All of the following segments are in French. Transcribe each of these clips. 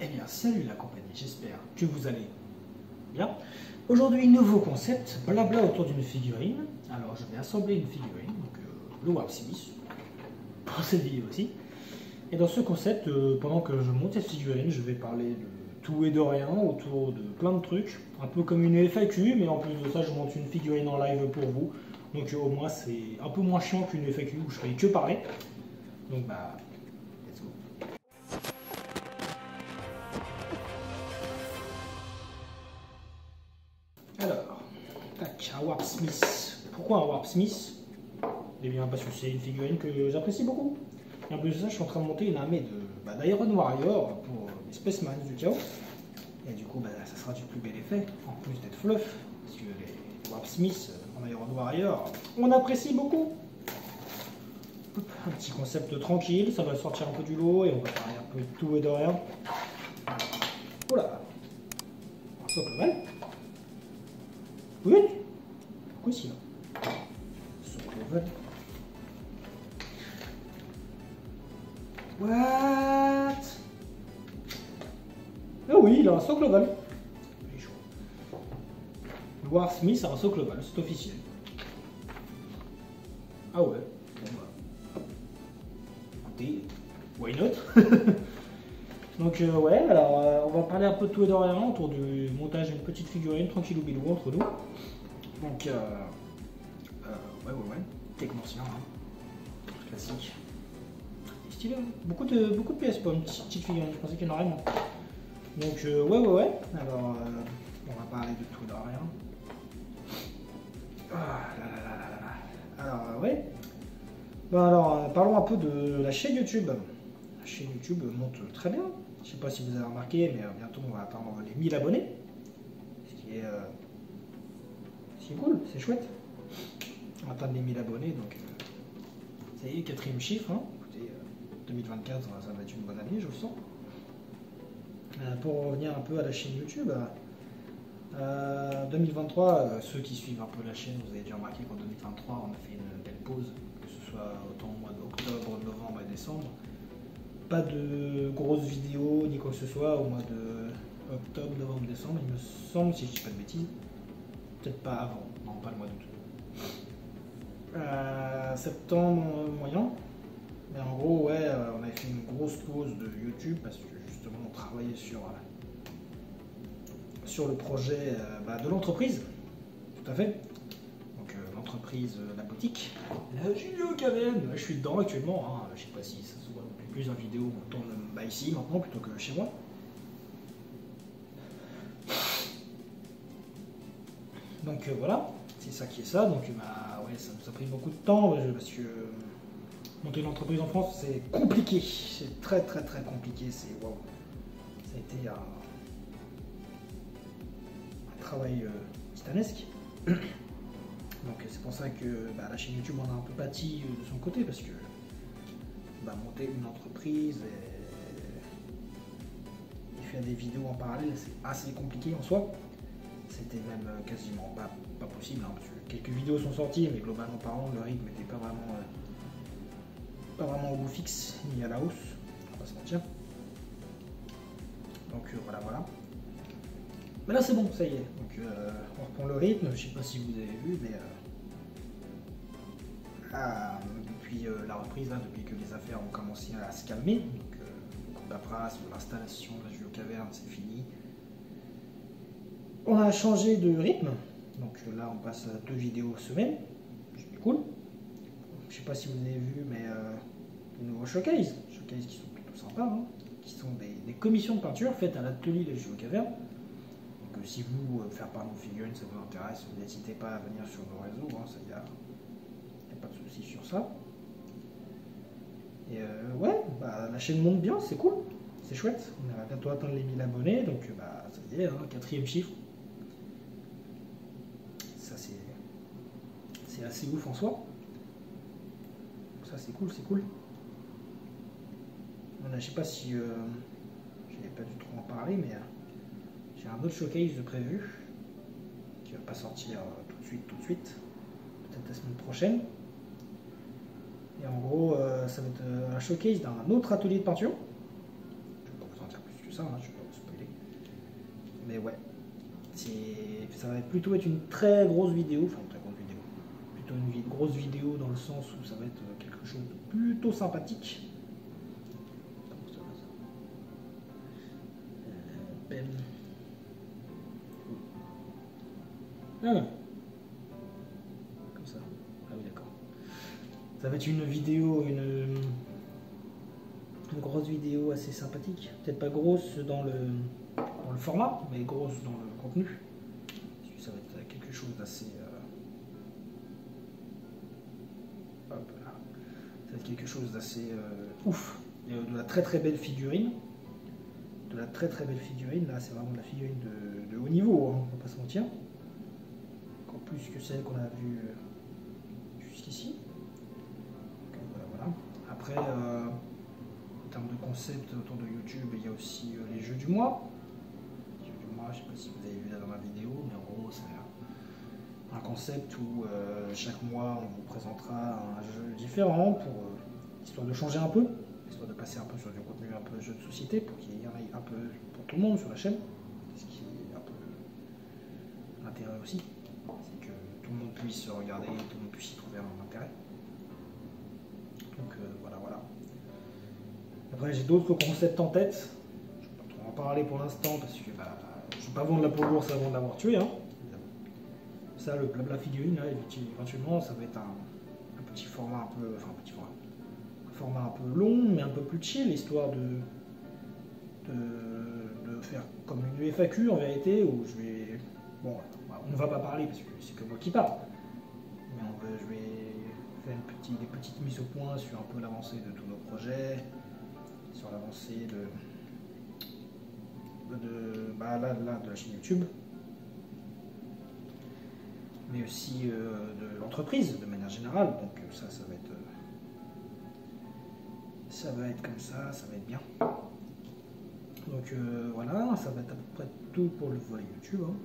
Eh bien, salut la compagnie, j'espère que vous allez bien. Aujourd'hui, nouveau concept, blabla autour d'une figurine. Alors, je vais assembler une figurine, donc le Warp Smith, pour cette vidéo aussi. Et dans ce concept, pendant que je monte cette figurine, je vais parler de tout et de rien, autour de plein de trucs. Un peu comme une FAQ, mais en plus de ça, je monte une figurine en live pour vous. Donc au moins, c'est un peu moins chiant qu'une FAQ où je fais que parler. Donc bah, let's go. Alors, tac, un Warp Smith. Pourquoi un Warp Smith? Eh bien, parce que c'est une figurine que j'apprécie beaucoup. Et en plus de ça, je suis en train de monter une armée d'Iron Warrior pour les Spacemans du chaos. Et du coup, ça sera du plus bel effet, en plus d'être fluff. Parce que les Warp Smith en Iron Warrior, on apprécie beaucoup. Hop, un petit concept tranquille, ça va sortir un peu du lot et on va parler un peu de tout et de rien. Oula, un socle mal. Oui, pourquoi si là? Socle mal. What? Ah oui, il a un socle ovale. Le Warp Smith a un socle ovale, c'est officiel. Ah ouais, bon bah. Écoutez, why not? Donc ouais, alors on va parler un peu de tout et de rien autour du montage d'une petite figurine tranquillou bilou entre nous. Donc ouais, technicien, hein. Classique. Et stylé, hein. Beaucoup de pièces pour une petite figurine, je pensais qu'il y en aurait moins. Donc ouais, alors on va parler de tout et de rien. Ah là. Alors ouais. Alors parlons un peu de la chaîne YouTube. La chaîne YouTube monte très bien. Je sais pas si vous avez remarqué, mais bientôt on va atteindre les 1000 abonnés. Ce qui est cool, c'est chouette. On va atteindre les 1000 abonnés, donc ça y est, quatrième chiffre. Hein. Écoutez, 2024, ça va être une bonne année, je le sens. Pour revenir un peu à la chaîne YouTube, 2023, ceux qui suivent un peu la chaîne, vous avez déjà remarqué qu'en 2023, on a fait une belle pause, que ce soit autant au mois d'octobre, novembre et décembre. Pas de grosses vidéos ni quoi que ce soit au mois de octobre, novembre, décembre, il me semble, si je dis pas de bêtises. Peut-être pas avant, non, pas le mois d'août. Septembre, moyen. Mais en gros, ouais, on avait fait une grosse pause de YouTube parce que justement on travaillait sur le projet de l'entreprise. Tout à fait. Donc l'entreprise, la boutique, la Julio Caverne. Je suis dedans actuellement, hein. Je sais pas si ça se voit plusieurs vidéos, on tourne ici maintenant plutôt que chez moi. Donc voilà, c'est ça qui est ça. Donc ouais, ça nous a pris beaucoup de temps parce que monter une entreprise en France c'est compliqué, c'est très compliqué, c'est wow. Ça a été un travail titanesque. Donc c'est pour ça que la chaîne YouTube en a un peu pâti de son côté parce que monter une entreprise et faire des vidéos en parallèle c'est assez compliqué en soi. C'était même quasiment pas possible, hein, parce que quelques vidéos sont sorties, mais globalement parlant, le rythme n'était pas vraiment au goût fixe, ni à la hausse, on va pas se mentir. Donc voilà. Mais là c'est bon, ça y est, donc on reprend le rythme, je sais pas si vous avez vu, mais depuis la reprise, là, depuis que les affaires ont commencé à se calmer, donc le coup d'apprasse, l'installation de la Julio Caverne, c'est fini. On a changé de rythme, donc là on passe à 2 vidéos semaine, c'est cool. Je sais pas si vous avez vu, mais de nouveaux showcases qui sont plutôt sympas, hein, qui sont des commissions de peinture faites à l'atelier de la Julio Caverne. Donc si vous faire part de vos figurines, ça vous intéresse, n'hésitez pas à venir sur nos réseaux, hein, ça y a pas de souci sur ça. Et ouais, la chaîne monte bien, c'est cool, c'est chouette. On va bientôt atteindre les 1000 abonnés, donc ça y est, hein, 4e chiffre. Ça c'est assez ouf en soi. Ça c'est cool. Je sais pas si je n'ai pas du tout en parler, mais j'ai un autre showcase de prévu qui va pas sortir tout de suite, peut-être la semaine prochaine. Et en gros, ça va être un showcase d'un autre atelier de peinture. Je ne vais pas vous en dire plus que que ça, hein, je ne vais pas vous spoiler. Mais ouais, ça va plutôt être une très grosse vidéo, enfin une très grosse vidéo, plutôt une grosse vidéo dans le sens où ça va être quelque chose de plutôt sympathique. Ah, comme ça. Ah oui, d'accord. Ça va être une vidéo, une grosse vidéo assez sympathique. Peut-être pas grosse dans le format, mais grosse dans le contenu. Ça va être quelque chose d'assez... hop là. Ça va être quelque chose d'assez ouf. Il y a de la très très belle figurine. De la très très belle figurine. Là, c'est vraiment de la figurine de haut niveau, hein, on va pas se mentir. Encore plus que celle qu'on a vue jusqu'ici. Voilà. Après, en termes de concept autour de YouTube, il y a aussi les jeux du mois. Les jeux du mois, je ne sais pas si vous avez vu là dans ma vidéo, mais en gros, c'est un concept où chaque mois, on vous présentera un jeu différent pour histoire de changer un peu, histoire de passer un peu sur du contenu un peu jeu de société, pour qu'il y en ait un peu pour tout le monde sur la chaîne. Ce qui est un peu l'intérêt aussi, c'est que tout le monde puisse regarder, tout le monde puisse y trouver un intérêt. Donc voilà. Après, j'ai d'autres concepts en tête. Je ne vais pas trop en parler pour l'instant parce que je ne vais pas vendre la peau d'ours avant de l'avoir tué. Hein. Ça, le blabla figurine, là, éventuellement, ça va être un petit format un peu. Enfin, un petit format. Un format un peu long, mais un peu plus chill, histoire de faire comme une FAQ en vérité, où je vais. Bon, on ne va pas parler parce que c'est que moi qui parle. Mais je vais faire des petites mises au point sur un peu l'avancée de tous nos projets, sur l'avancée de la chaîne YouTube, mais aussi de l'entreprise de manière générale. Donc ça va être comme ça va être bien. Donc voilà, ça va être à peu près tout pour le volet YouTube. Hein.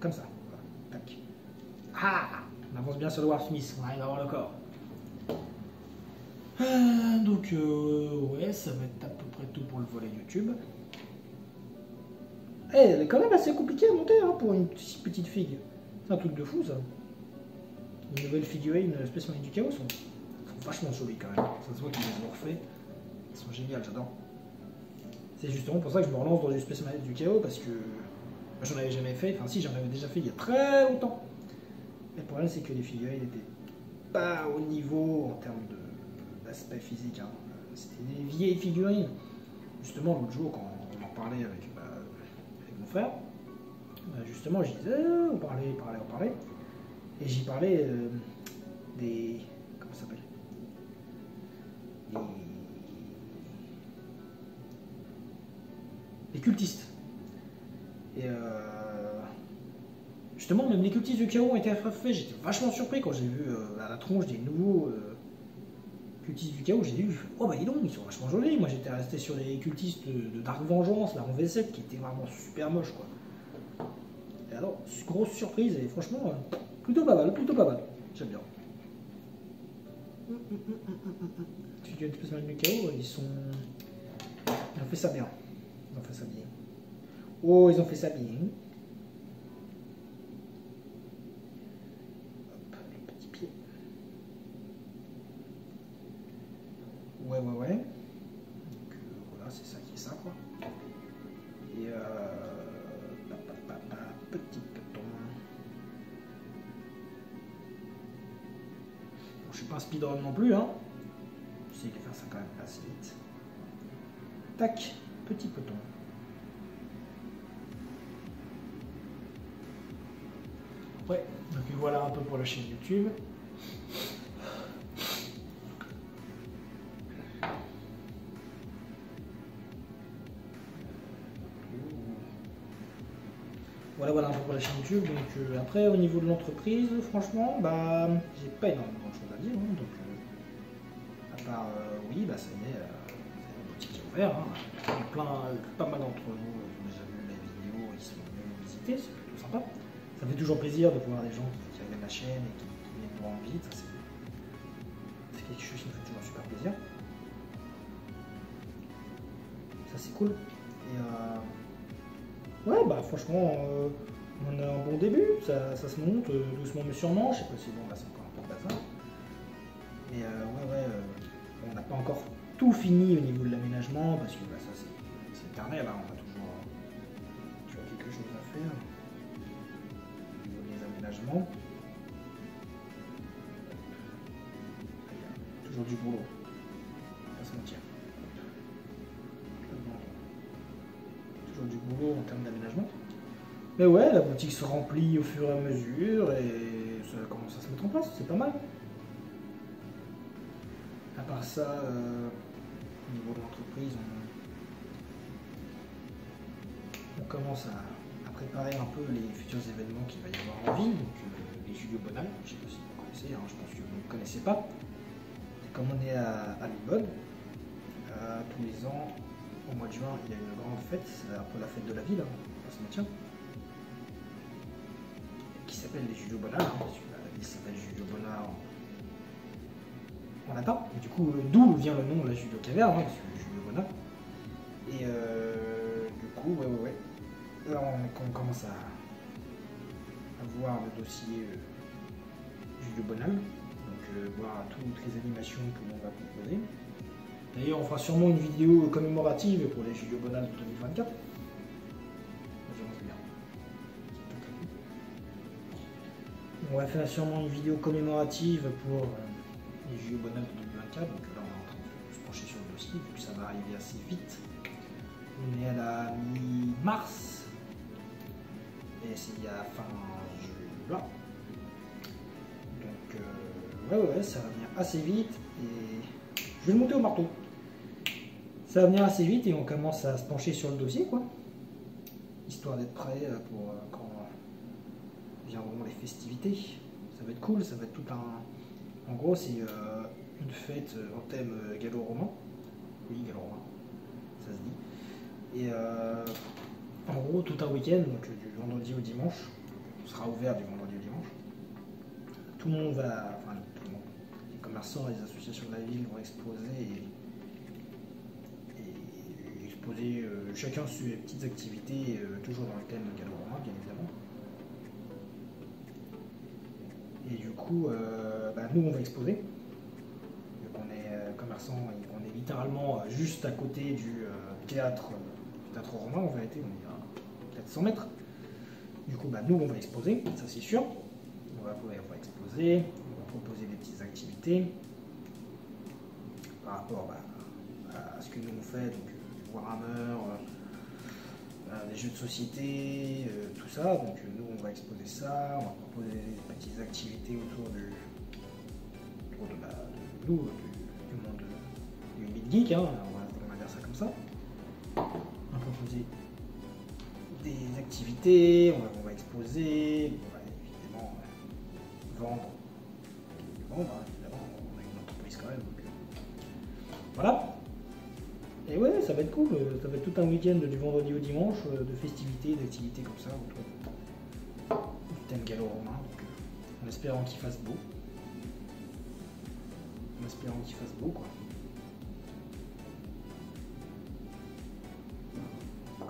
Comme ça. Voilà. Tac. Ah, on avance bien sur le Warsmith, on arrive à avoir le corps. Donc ouais, ça va être à peu près tout pour le volet YouTube. Elle est quand même assez compliquée à monter hein, pour une si petite figue. C'est un truc de fou ça. Les nouvelles figurines Space Marine du Chaos sont vachement jolies quand même. Ça se voit qu'ils les ont refait. Elles sont géniales, j'adore. C'est justement pour ça que je me relance dans du Space Marine du Chaos parce que j'en avais jamais fait. Enfin si, j'en avais déjà fait il y a très longtemps. Mais le problème c'est que les figurines n'étaient pas au niveau en termes d'aspect physique. Hein. C'était des vieilles figurines. Justement l'autre jour quand on en parlait avec mon frère, justement je disais, on parlait. Et j'y parlais des... Comment ça s'appelle les cultistes. Et justement, même les cultistes du chaos ont été faits. J'étais vachement surpris quand j'ai vu à la tronche des nouveaux cultistes du chaos. J'ai dit, oh bah dis donc, ils sont vachement jolis. Moi j'étais resté sur les cultistes de Dark Vengeance, là en V7, qui étaient vraiment super moches quoi. Et alors, grosse surprise, et franchement, plutôt pas mal. J'aime bien. Figurines Space Marine du Chaos, ils ont fait ça bien. Oh, ils ont fait ça bien. Hop, les petits pieds. Ouais. Donc voilà, c'est ça qui est ça, quoi. Et petit peton. Bon, je suis pas un speedrun non plus, hein. Je sais qu'il faire ça quand même assez vite. Tac, petit peton. Ouais, donc voilà un peu pour la chaîne YouTube. Voilà un peu pour la chaîne YouTube. Donc après au niveau de l'entreprise, franchement, j'ai pas énormément de choses à dire. Hein, donc à part oui, ça y est, la boutique est ouverte. Hein. Pas mal d'entre vous ont déjà vu mes vidéos, ils sont venus me visiter, c'est plutôt sympa. Ça fait toujours plaisir de voir des gens qui regardent la chaîne et qui viennent nous rendre visite. C'est quelque chose qui me fait toujours super plaisir. Ça c'est cool. Et ouais, bah franchement, on a un bon début. Ça se monte doucement mais sûrement. Je sais pas si bon, là c'est encore un peu de bazar. Mais ouais, on n'a pas encore tout fini au niveau de l'aménagement parce que bah, ça c'est éternel. Hein. On a toujours quelque chose à faire au niveau des aménagements. Toujours du boulot. On va se mentir. Toujours du boulot en termes d'aménagement. Mais ouais, la boutique se remplit au fur et à mesure et ça commence à se mettre en place, c'est pas mal. À part ça, au niveau de l'entreprise, on commence à préparer un peu les futurs événements qu'il va y avoir en ville. Donc les Julio Bonal, je ne sais pas si vous connaissez, hein, je pense que vous ne connaissez pas. Comme on est à Lisbonne, tous les ans, au mois de juin, il y a une grande fête, c'est un peu la fête de la ville, hein, on se maintient, qui s'appelle les Julio Bonal, hein, parce que la ville s'appelle Julio Bonal en latin, et du coup, d'où vient le nom de la Julio Caverne, hein, parce que Julio Bonal. Et du coup, ouais. Là, on commence à voir le dossier Julio Bonal, donc voir toutes les animations que l'on va proposer. D'ailleurs, on fera sûrement une vidéo commémorative pour les Julio Bonal de 2024. On va faire sûrement une vidéo commémorative pour les Julio Bonal de 2024. Donc là, on est en train de se pencher sur le dossier, vu que ça va arriver assez vite. On est à la mi-mars. Et c'est à fin juin. Donc, ouais, ça va venir assez vite. Et je vais le monter au marteau. Ça va venir assez vite et on commence à se pencher sur le dossier, quoi. Histoire d'être prêt pour quand viendront les festivités. Ça va être cool, ça va être tout un... En gros, c'est une fête en thème gallo-romain. Oui, gallo-romain, ça se dit. Et en gros, tout un week-end, donc du vendredi au dimanche. On sera ouvert du vendredi au dimanche. Tout le monde va... Enfin, tout le monde. Les commerçants et les associations de la ville vont exposer exposer chacun ses petites activités, toujours dans le thème gallo-romain, bien évidemment. Et du coup, nous, on va exposer. Donc on est commerçant, on est littéralement juste à côté du théâtre romain, en vérité, on est à 400 mètres. Du coup, nous, on va exposer, ça c'est sûr. On va exposer, on va proposer des petites activités par rapport à ce que nous on fait, donc Warhammer, les jeux de société, tout ça. Donc nous on va exposer ça, on va proposer des petites activités autour du monde du mid-geek, hein, on va dire ça comme ça. On va proposer des activités, on va exposer, on va évidemment vendre. Évidemment, on a une entreprise quand même. Donc, voilà. Et ouais, ça va être cool, ça va être tout un week-end du vendredi au dimanche, de festivités, d'activités comme ça, autour du thème gallo-romain, donc en espérant qu'il fasse beau. Quoi.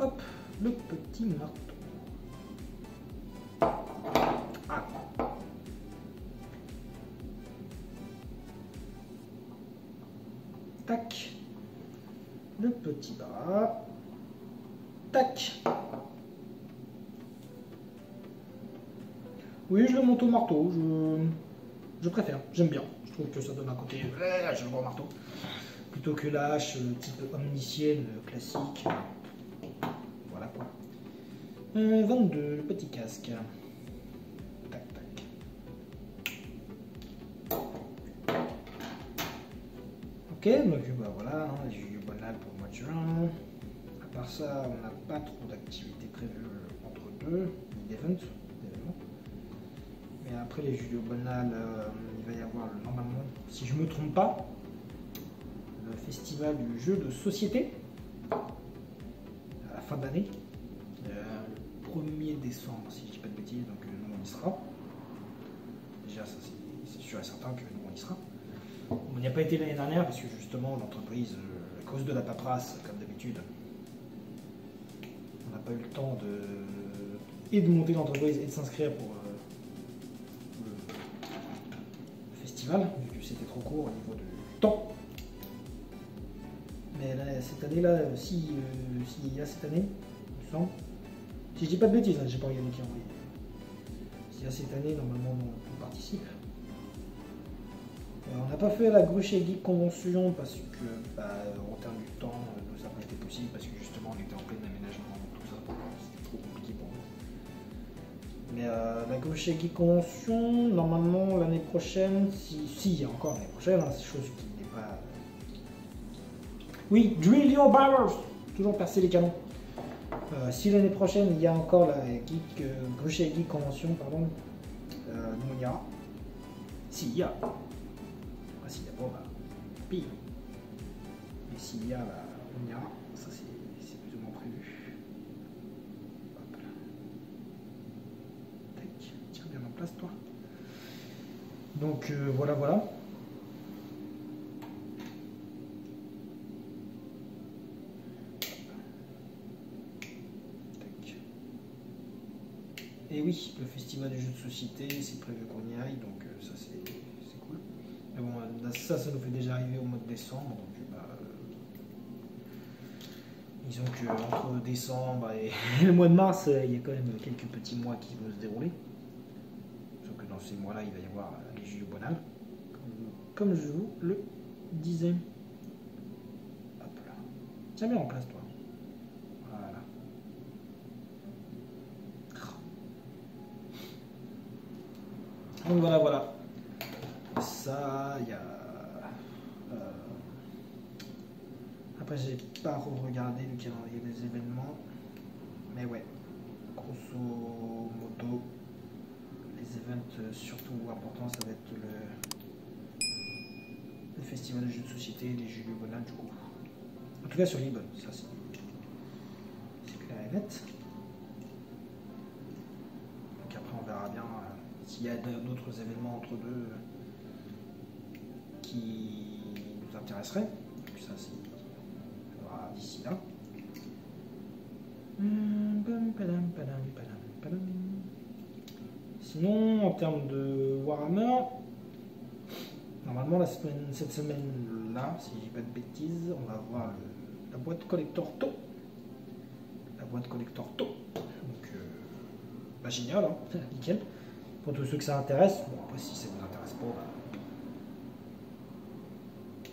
Hop, le petit marteau. Ah. Tac. Le petit bras. Tac. Oui, je le monte au marteau. Je préfère. J'aime bien. Je trouve que ça donne un côté. J'ai le gros marteau. Plutôt que la hache type omnicienne classique. Voilà quoi. 22, le petit casque. Tac, tac. Ok, donc voilà, hein, j'ai eu banal pour le mois de juin. À part ça, on n'a pas trop d'activités prévues entre deux, d'événements. Mais après les Julio Bonal, il va y avoir normalement, si je ne me trompe pas, le festival du jeu de société à la fin de l'année, le 1er décembre, si je ne dis pas de bêtises, donc nous on y sera. Déjà, ça c'est sûr et certain que nous on y sera. On n'y a pas été l'année dernière parce que justement l'entreprise, à cause de la paperasse, comme d'habitude, on n'a pas eu le temps de monter l'entreprise et de s'inscrire pour le festival, vu que c'était trop court au niveau du temps. Mais là, cette année-là, s'il y a cette année, il me semble, si je dis pas de bêtises, hein, j'ai pas regardé qui a envoyé. S'il y a cette année, normalement on participe. On n'a pas fait la Gruchet Geek Convention parce que, en termes du temps, ça n'a pas été possible parce que justement on était en plein aménagement, tout ça, c'était trop compliqué pour nous. Mais la Gruchet Geek Convention, normalement l'année prochaine, si il y a encore l'année prochaine, hein, c'est chose qui n'est pas. Oui, Drill Your Barrels, toujours percer les canons. Si l'année prochaine il y a encore la Gruchet Geek Convention, pardon, nous on ira. S'il y a. S'il n'y a pas, pire. Mais s'il y a, on ira. Ça, c'est plus ou moins prévu. Hop là. Tac, tiens bien en place, toi. Donc, voilà. Tac. Et oui, le festival du jeu de société, c'est prévu qu'on y aille, donc ça, c'est cool. Mais bon, ça nous fait déjà arriver au mois de décembre, donc disons qu'entre décembre et le mois de mars, il y a quand même quelques petits mois qui vont se dérouler. Sauf que dans ces mois-là, il va y avoir les Julio Bonal, comme je vous le disais. Hop là. Tiens bien en place, toi. Voilà. Donc voilà. Ça, il y a. Après, j'ai pas regardé le calendrier des événements. Mais ouais, grosso modo, les événements surtout importants, ça va être le festival de jeux de société, les Julio Bonal, du coup. En tout cas, sur Libon, ça c'est clair et net. Donc après, on verra bien s'il y a d'autres événements entre deux qui nous intéresseraient. Donc ça, c'est d'ici là. Sinon, en termes de Warhammer, normalement cette semaine-là, si je dis pas de bêtises, on va avoir la boîte collector tôt. La boîte collector tôt. Donc, génial, hein, nickel. Pour tous ceux que ça intéresse. Bon, après, si ça vous intéresse pas,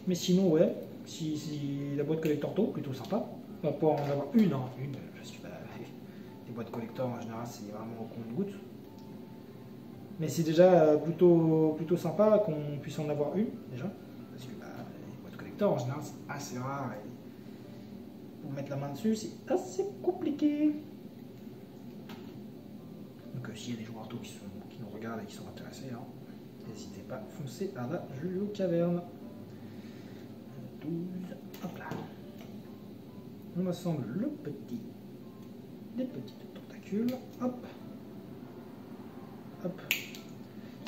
mais sinon, ouais. Si la boîte collector tôt, plutôt sympa. On va pouvoir en avoir une, parce que les boîtes collector en général c'est vraiment au compte-goutte. Mais c'est déjà plutôt sympa qu'on puisse en avoir une déjà. Parce que les boîtes collector en général c'est assez rare et pour mettre la main dessus c'est assez compliqué. Donc s'il y a des joueurs tôt qui nous regardent et qui sont intéressés, n'hésitez pas, foncez à la Julio Caverne. 12, hop là. On assemble les petites tentacules. Hop.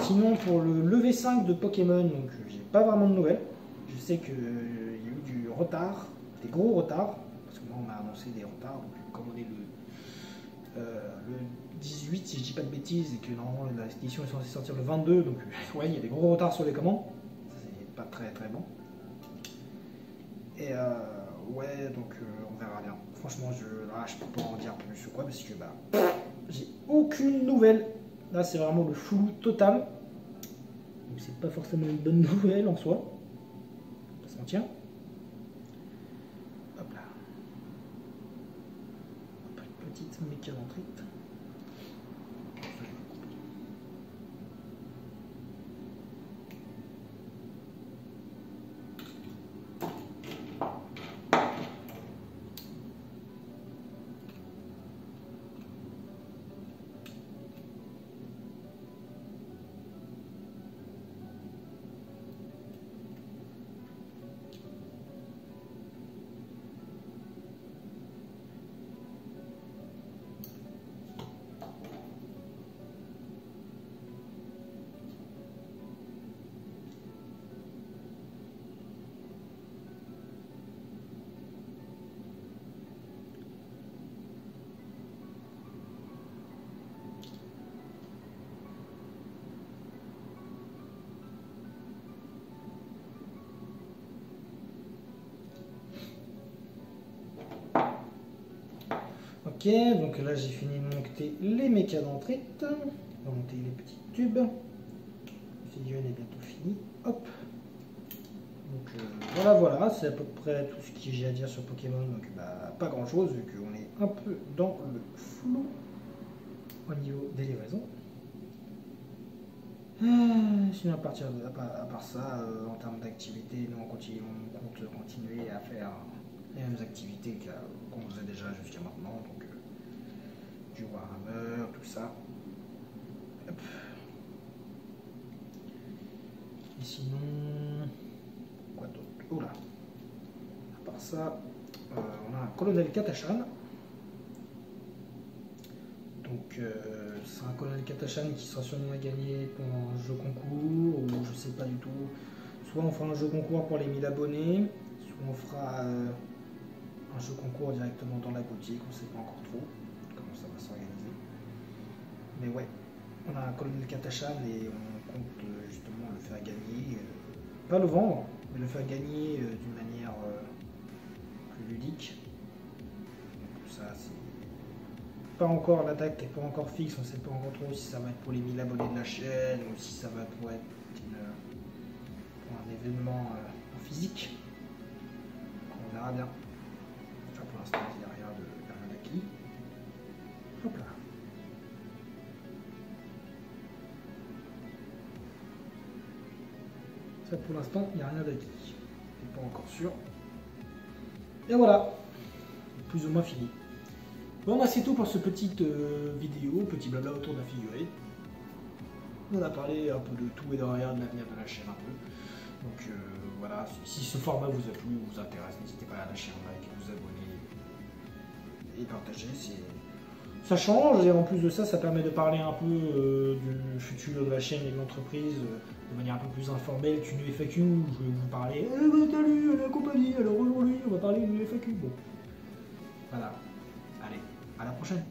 Sinon, pour le levé 5 de Pokémon, donc j'ai pas vraiment de nouvelles. Je sais qu'il y a eu du retard, des gros retards, parce que moi on m'a annoncé des retards. Donc comme on est le 18, si je dis pas de bêtises, et que normalement l'édition est censée sortir le 22, donc ouais, il y a des gros retards sur les commandes. C'est pas très très bon. Et ouais, donc on verra bien. Franchement, je peux pas en dire plus ou quoi, parce que j'ai aucune nouvelle. Là, c'est vraiment le flou total. Donc c'est pas forcément une bonne nouvelle en soi. On va se mentir. Hop là. Hop, une petite mécanantrite. Ok, donc là j'ai fini de monter les mécas d'entrée. On va monter les petits tubes. Le figurine est bientôt fini. Hop. Donc voilà, c'est à peu près tout ce que j'ai à dire sur Pokémon. Donc bah, pas grand chose vu qu'on est un peu dans le flou au niveau des livraisons. Sinon à part ça, en termes d'activité, nous on compte continuer à faire les mêmes activités qu'on faisait déjà jusqu'à maintenant, donc du Warhammer, tout ça. Hop. Et sinon, quoi d'autre? Oula. À part ça, on a un colonel Katashan. Donc c'est un colonel Katashan qui sera sûrement à gagner pour un jeu concours, ou je sais pas du tout. Soit on fera un jeu concours pour les 1000 abonnés, soit on fera un jeu concours directement dans la boutique, on sait pas encore trop comment ça va s'organiser. Mais ouais, on a un colonel Katashan et on compte justement le faire gagner, pas le vendre, mais le faire gagner d'une manière plus ludique. Donc tout ça c'est pas encore, la date n'est pas encore fixe, on ne sait pas encore trop si ça va être pour les 1000 abonnés de la chaîne ou si ça va pour être pour un événement en physique. On verra bien. Enfin, pour l'instant, il n'y a rien d'acquis. Hop là. Ça pour l'instant, il n'y a rien d'acquis. Je suis pas encore sûr. Et voilà. Plus ou moins fini. Bon, bah, c'est tout pour ce petite vidéo, petit blabla autour de la figurine. On a parlé un peu de tout et de rien, de l'avenir de la chaîne un peu. Donc voilà, si ce format vous a plu ou vous intéresse, n'hésitez pas à lâcher un like, vous abonner et partager. Ça change et en plus de ça, ça permet de parler un peu du futur de la chaîne et de l'entreprise de manière un peu plus informelle qu'une FAQ où je vais vous parler salut la compagnie, alors aujourd'hui on va parler d'une FAQ. Bon, voilà. Allez, à la prochaine.